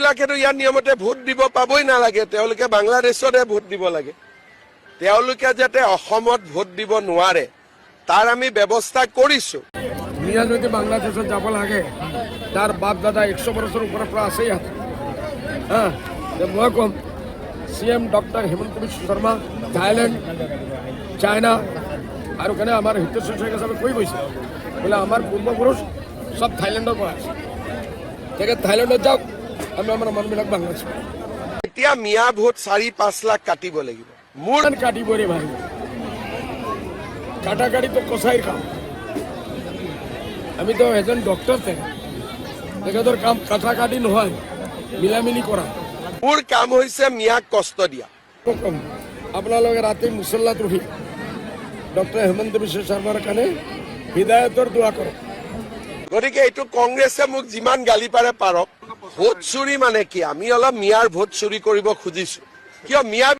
মানুহবিলাকেতো ইয়াৰ নিয়মতে ভোট দিব পাবই নালাগে, তেওঁলোকে বাংলাদেশতে ভোট দিব লাগে। তেওঁলোকে যাতে অসমত ভোট দিব নোৱাৰে তাৰ আমি ব্যৱস্থা কৰিছো। মিয়া যদি বাংলাদেশত যাব লাগে, তাৰ বাপ দাদা 100 বছৰৰ ওপৰৰ পৰা আছে ইয়াত। মই ক'ম CM doctor Himanta Biswa Sarma Thailand, China আৰু কেনে আমাৰ হিতেশ্বৰ শইকীয়া সাহেবে কৈ গৈছে বোলে আমাৰ পূৰ্বপুৰুষ সব থাইলেণ্ডৰ পৰা আছে, তেখেত থাইলেণ্ডত যাওক, আমি আমাৰ মানুহবিলাক বাংলাদেশ। এতিয়া মিয়া ভোট 4-5 লাখ কাটিব লাগিব। মোৰ কাটিব ৰে ভাই, কাটাকাটিতো কচাইৰ কাম। আমি তো এজন ডক্টৰ, তেখেতৰ কাম কাটাকাটি নহয়, মিলামিলি কৰা। মোৰ কাম হৈছে মিয়াক কষ্ট দিয়া। আপোনালোকে ৰাতি মুছল্লাত ৰখি ডক্টৰ হিমন্ত বিশ্ব শৰ্মাৰ কাৰণে হৃদায়তৰ দোৱা কৰক। গতিকে এইটো কংগ্ৰেছে মোক যিমান গালি পাৰে পাৰক। ভোট চুৰি মানে কি? আমি অলপ মিয়াৰ ভোট চুৰি কৰিব খুজিছো। কিয় মিয়া